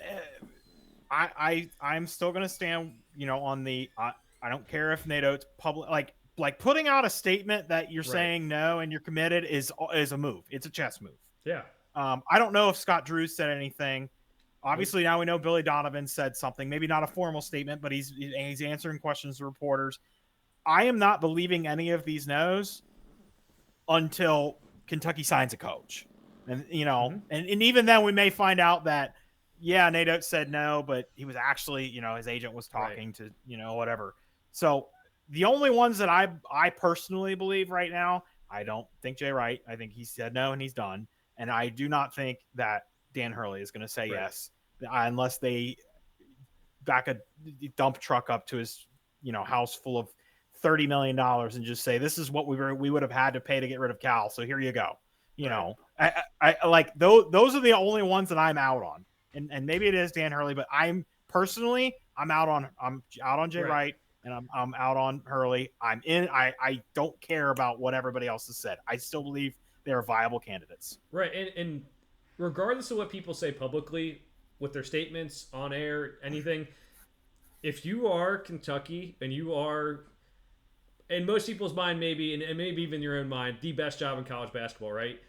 I'm still going to stand, on the I don't care if NATO's public, like putting out a statement that you're saying no and you're committed is a move. It's a chess move. Yeah. I don't know if Scott Drew said anything. Obviously, now we know Billy Donovan said something, maybe not a formal statement, but he's answering questions to reporters. I am not believing any of these no's until Kentucky signs a coach. And, and even then we may find out that, Nato said no, but he was actually, his agent was talking to, whatever. So the only ones that I personally believe right now, I don't think Jay Wright. I think he said no and he's done. And I do not think that Dan Hurley is going to say yes, unless they back a dump truck up to his, house full of $30 million and just say, this is what we would have had to pay to get rid of Cal. So here you go. I like those are the only ones that I'm out on. And maybe it is Dan Hurley, but I'm out on Jay Wright, and I'm out on Hurley. I don't care about what everybody else has said. I still believe they're viable candidates. Right. And regardless of what people say publicly with their statements on air, anything, if you are Kentucky and you are, in most people's mind, maybe, and maybe even your own mind, the best job in college basketball, right?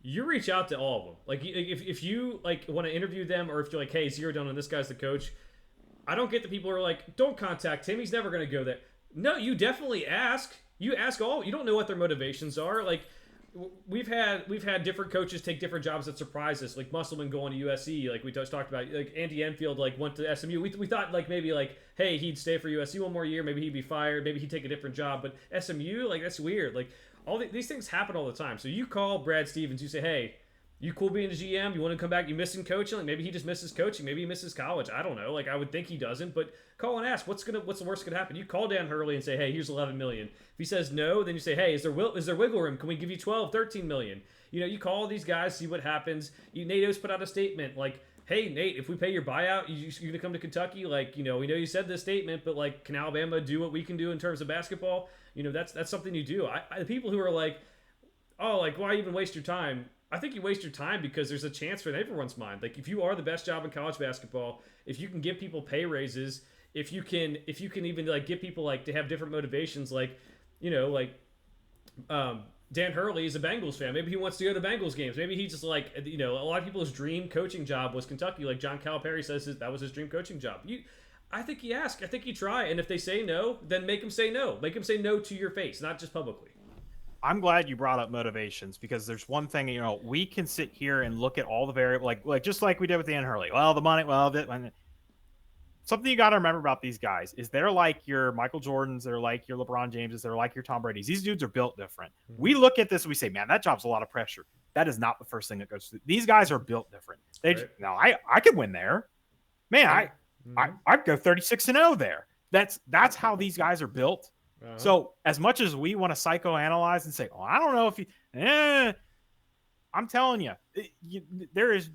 You reach out to all of them. Like, if you want to interview them, or if you're like, hey, zero down on this guy's the coach, I don't get the people who are like, don't contact him, he's never going to go there. No, you definitely ask. You ask all. You don't know what their motivations are. Like, we've had different coaches take different jobs that surprise us, like Musselman going to USC, like we just talked about. Like Andy Enfield went to SMU. We thought maybe hey, he'd stay for USC one more year, maybe he'd be fired, maybe he'd take a different job. But SMU, that's weird. Like, all these things happen all the time. So you call Brad Stevens, you say, hey, you cool being a GM? You want to come back? You missing coaching? Like, maybe he just misses coaching. Maybe he misses college. I don't know. Like, I would think he doesn't. But call and ask, what's the worst gonna happen? You call Dan Hurley and say, hey, here's $11 million. If he says no, then you say, hey, is there wiggle room? Can we give you 12, 13 million? You call these guys, see what happens. NATO's put out a statement like, hey, Nate, if we pay your buyout, you're going to come to Kentucky? We know you said this statement, but can Alabama do what we can do in terms of basketball? That's something you do. The people who are like, oh, why even waste your time? I think you waste your time because there's a chance for everyone's mind. Like, if you are the best job in college basketball, if you can give people pay raises, if you can even get people to have different motivations, Dan Hurley is a Bengals fan. Maybe he wants to go to Bengals games. Maybe he just a lot of people's dream coaching job was Kentucky. Like John Calipari says that was his dream coaching job. I think you ask. I think you try. And if they say no, then make them say no. Make them say no to your face, not just publicly. I'm glad you brought up motivations, because there's one thing, we can sit here and look at all the variables, like just like we did with Dan Hurley. Well, the money, something you got to remember about these guys is they're like your Michael Jordans, they're like your LeBron Jameses, they're like your Tom Brady's. These dudes are built different. Mm-hmm. We look at this and we say, man, that job's a lot of pressure. That is not the first thing that goes through. These guys are built different. I could win there. Man, And, I'd go 36-0 there. That's how these guys are built. So as much as we want to psychoanalyze and say, oh, I don't know if I'm telling you, there is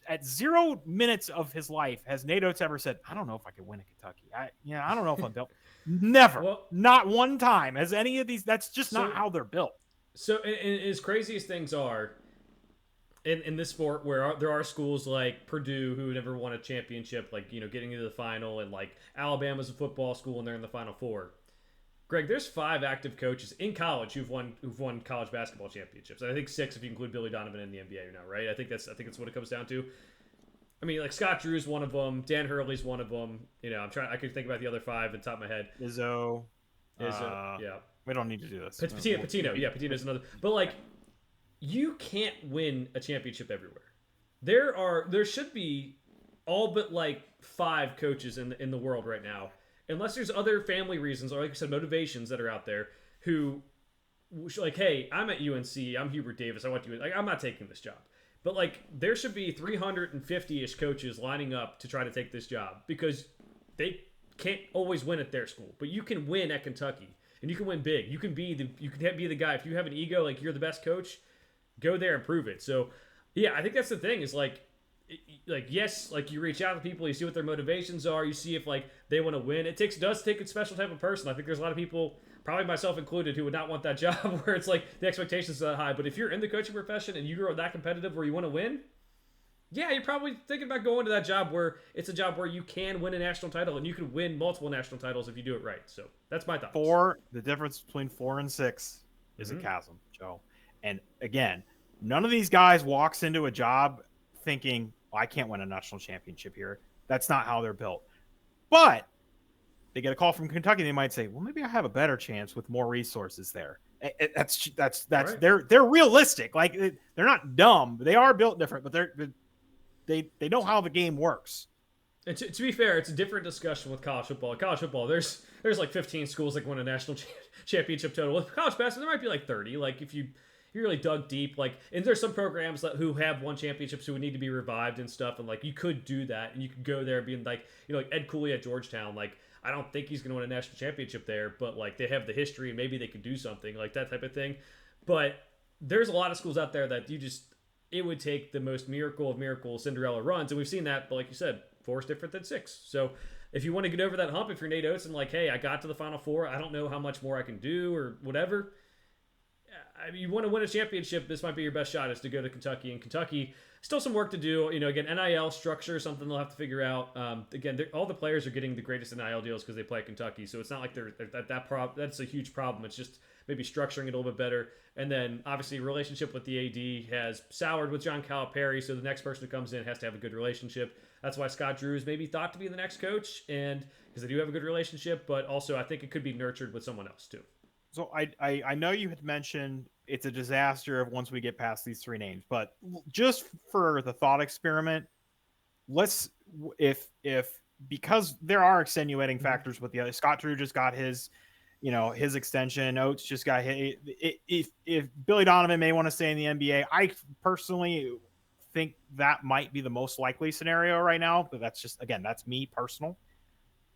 at 0 minutes of his life has Nate Oates ever said, I don't know if I could win at Kentucky. I don't know if I'm built. Never. well, Not one time has any of these. That's just not how they're built. So, and as crazy as things are, in this sport where there are schools like Purdue who never won a championship, like, getting into the final, and like Alabama's a football school and they're in the Final Four. Greg, there's 5 active coaches in college who've won college basketball championships. And I think 6 if you include Billy Donovan in the NBA now, right? I think that's what it comes down to. I mean, like Scott Drew's one of them. Dan Hurley's one of them. I could think about the other 5 at the top of my head. Izzo, yeah. We don't need to do this. Patino, Patino's another. But like, you can't win a championship everywhere. There should be all but like 5 coaches in the world right now, unless there's other family reasons or, like you said, motivations that are out there, who like, hey, I'm at UNC, I'm Hubert Davis, I want you. Like, I'm not taking this job. But like, there should be 350-ish coaches lining up to try to take this job, because they can't always win at their school, but you can win at Kentucky, and you can win big. You can be the guy. If you have an ego, like you're the best coach, go there and prove it. So, yeah, I think that's the thing. Is like yes, like you reach out to people, you see what their motivations are, you see if like they want to win. It does take a special type of person. I think there's a lot of people, probably myself included, who would not want that job where it's like the expectations are that high. But if you're in the coaching profession and you're that competitive where you want to win, yeah, you're probably thinking about going to that job where it's a job where you can win a national title, and you can win multiple national titles if you do it right. So that's my thoughts. The difference between 4 and 6 is a chasm, Joe. And again, none of these guys walks into a job thinking, I can't win a national championship here. That's not how they're built. But they get a call from Kentucky, they might say, well, maybe I have a better chance with more resources there. That's right. They're realistic. Like, they're not dumb. They are built different, but they know how the game works. And to be fair, it's a different discussion with college football. College football, there's like 15 schools that win a national championship total. With college basketball, there might be like 30. Like, if you really dug deep, like, and there's some programs who have won championships who would need to be revived and stuff, and like you could do that, and you could go there being like, like Ed Cooley at Georgetown. Like, I don't think he's going to win a national championship there, but like they have the history, and maybe they could do something like that type of thing. But there's a lot of schools out there that it would take the most miracle of miracles, Cinderella runs, and we've seen that. But like you said, 4 is different than 6. So if you want to get over that hump, if you're Nate Oates and like, hey, I got to the Final Four, I don't know how much more I can do or whatever. You want to win a championship, this might be your best shot, is to go to Kentucky. And Kentucky, still some work to do. Again, NIL structure, something they'll have to figure out. Again, all the players are getting the greatest NIL deals because they play at Kentucky. So it's not like that's a huge problem. It's just maybe structuring it a little bit better. And then, obviously, relationship with the AD has soured with John Calipari, so the next person who comes in has to have a good relationship. That's why Scott Drew is maybe thought to be the next coach, and because they do have a good relationship, but also I think it could be nurtured with someone else, too. So I know you had mentioned it's a disaster once we get past these 3 names, but just for the thought experiment, because there are extenuating factors with the other. Scott Drew just got his extension. Oates just got hit. If Billy Donovan may want to stay in the NBA, I personally think that might be the most likely scenario right now, but that's me personal.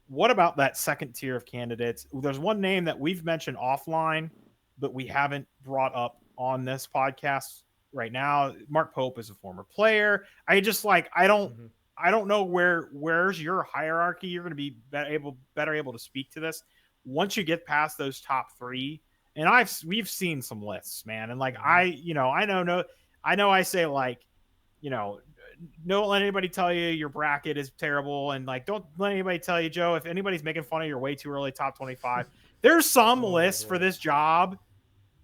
What about that second tier of candidates? There's one name that we've mentioned offline, but we haven't brought up on this podcast right now. Mark Pope is a former player. I don't know where's your hierarchy. You're going to be better able to speak to this once you get past those top 3. And we've seen some lists, man. And like, I know I say, like, don't let anybody tell you your bracket is terrible, and like, don't let anybody tell you, Joe, if anybody's making fun of your way too early top 25. There's some lists for this job.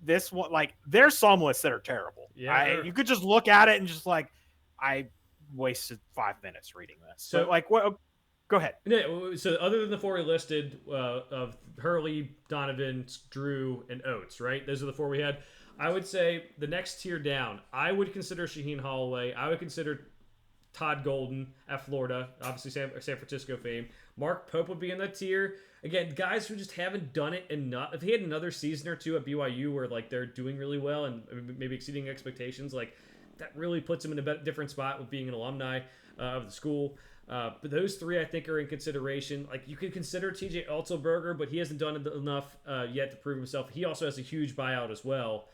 This one, like, there's some lists that are terrible. Yeah, you could just look at it and just like, I wasted 5 minutes reading this. So like, what? Go ahead. Yeah, so other than the 4 we listed of Hurley, Donovan, Drew, and Oates, right? Those are the 4 we had. I would say the next tier down, I would consider Shaheen Holloway. I would consider Todd Golden at Florida, obviously San Francisco fame. Mark Pope would be in that tier. Again, guys who just haven't done it enough. If he had another season or 2 at BYU where like they're doing really well and maybe exceeding expectations, like that really puts him in a different spot with being an alumni of the school. But those three, I think, are in consideration. Like, you could consider TJ Altenberger, but he hasn't done enough yet to prove himself. He also has a huge buyout as well.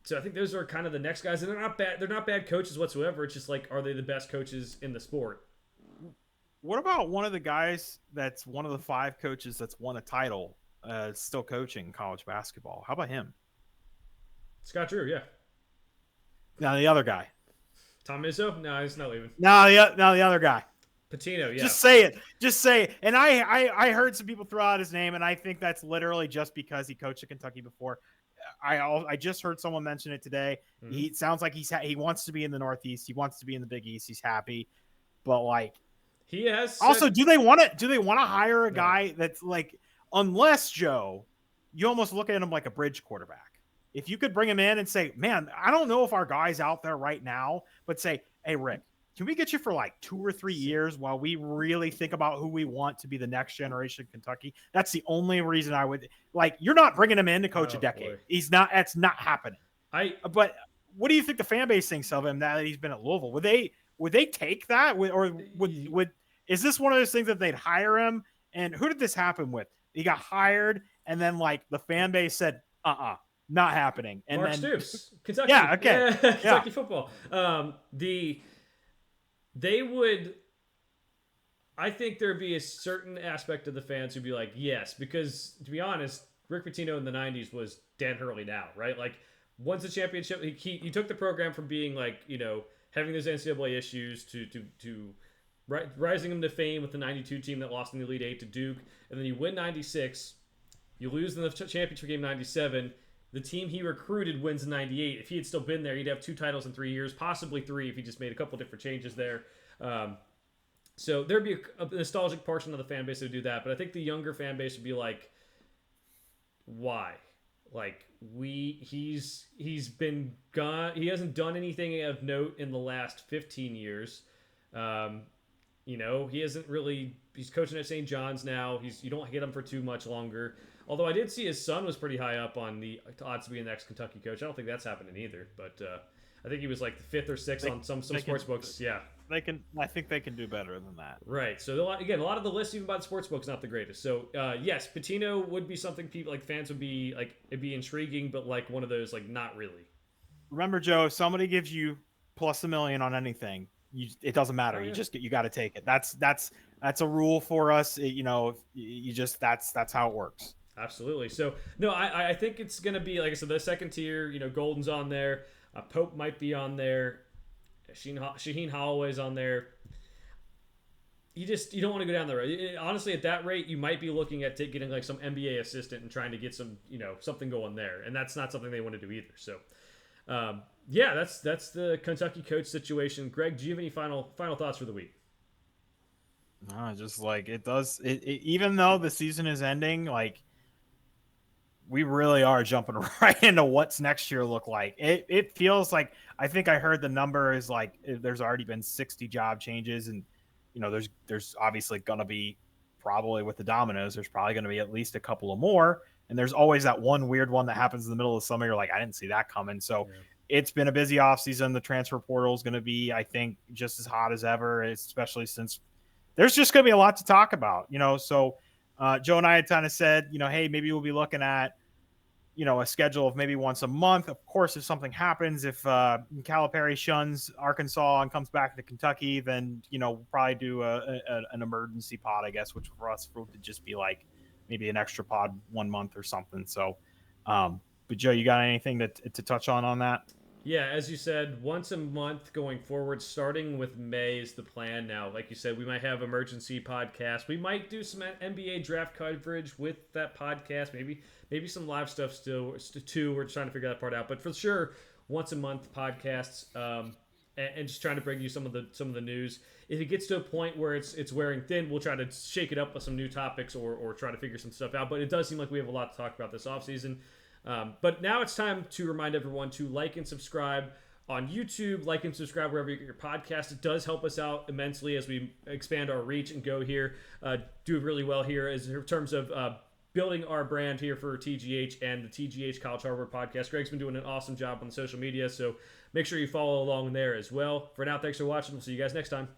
So I think those are kind of the next guys, and they're not bad. They're not bad coaches whatsoever. It's just like, are they the best coaches in the sport? What about one of the guys that's one of the 5 coaches that's won a title, still coaching college basketball? How about him? Scott Drew, yeah. Now the other guy. Tom Izzo? No, he's not leaving. Now the other guy. Patino, yeah. Just say it. Just say it. And I heard some people throw out his name, and I think that's literally just because he coached at Kentucky before. I just heard someone mention it today. Mm-hmm. He sounds like he wants to be in the Northeast. He wants to be in the Big East. He's happy, but like he has. Also, do they want to hire a guy that's like, unless Joe, you almost look at him like a bridge quarterback. If you could bring him in and say, man, I don't know if our guy's out there right now, but say, hey, Rick, can we get you for like 2 or 3 years while we really think about who we want to be the next generation of Kentucky? That's the only reason I would like. You're not bringing him in to coach a decade. Boy. He's not. That's not happening. But what do you think the fan base thinks of him now that he's been at Louisville? Would they take that, or would is this one of those things that they'd hire him? And who did this happen with? He got hired, and then like the fan base said, not happening. And Mark then Stoops, Kentucky. Yeah, okay, Kentucky football. They would, I think there'd be a certain aspect of the fans who'd be like, yes, because to be honest, Rick Pitino in the 90s was Dan Hurley now, right? Like, once the championship, he took the program from being like, having those NCAA issues to rising him to fame with the 92 team that lost in the Elite Eight to Duke, and then you win 96, you lose in the championship game 97, the team he recruited wins in 98. If he had still been there, he'd have 2 titles in 3 years, possibly 3 if he just made a couple different changes there. So there'd be a nostalgic portion of the fan base that would do that, but I think the younger fan base would be like, why? Like, he's been gone. He hasn't done anything of note in the last 15 years. He hasn't really. He's coaching at St. John's now. You don't get him for too much longer. Although I did see his son was pretty high up on the odds to be the next Kentucky coach. I don't think that's happening either. But I think he was like the 5th or 6th on some sports books. Yeah, I think they can do better than that. Right. So a lot of the lists even by the sports books not the greatest. So yes, Pitino would be something people like fans would be like, it'd be intriguing, but like one of those like not really. Remember, Joe, if somebody gives you plus $1 million on anything, it doesn't matter. Oh, yeah. You got to take it. That's a rule for us. That's how it works. Absolutely. So no, I think it's gonna be, like I said, the second tier. Golden's on there. Pope might be on there. Shaheen Holloway's on there. You don't want to go down the road. Honestly, at that rate, you might be looking at getting like some NBA assistant and trying to get some, something going there, and that's not something they want to do either. So, that's the Kentucky coach situation. Greg, do you have any final thoughts for the week? No, just like it does. Even though the season is ending, like, we really are jumping right into what's next year look like. It feels like, I think I heard the number is like there's already been 60 job changes, and there's obviously going to be, probably with the dominoes, there's probably going to be at least a couple of more, and there's always that one weird one that happens in the middle of the summer. You're like, I didn't see that coming. So It's been a busy offseason. The transfer portal is going to be, I think, just as hot as ever, especially since there's just going to be a lot to talk about. So Joe and I had kind of said, hey, maybe we'll be looking at, a schedule of maybe once a month. Of course, if something happens, if Calipari shuns Arkansas and comes back to Kentucky, then, we'll probably do an emergency pod, I guess, which for us would just be like maybe an extra pod 1 month or something. So, but Joe, you got anything to touch on that? Yeah, as you said, once a month going forward, starting with May is the plan now. Like you said, we might have emergency podcasts. We might do some NBA draft coverage with that podcast. Maybe some live stuff still too. We're trying to figure that part out. But for sure, once a month podcasts, and just trying to bring you some of the news. If it gets to a point where it's wearing thin, we'll try to shake it up with some new topics or try to figure some stuff out. But it does seem like we have a lot to talk about this offseason. But now it's time to remind everyone to like and subscribe on YouTube, like and subscribe wherever you get your podcast. It does help us out immensely as we expand our reach and go here, do really well here in terms of building our brand here for TGH and the TGH College Hardware Podcast. Greg's been doing an awesome job on the social media, so make sure you follow along there as well. For now, thanks for watching. We'll see you guys next time.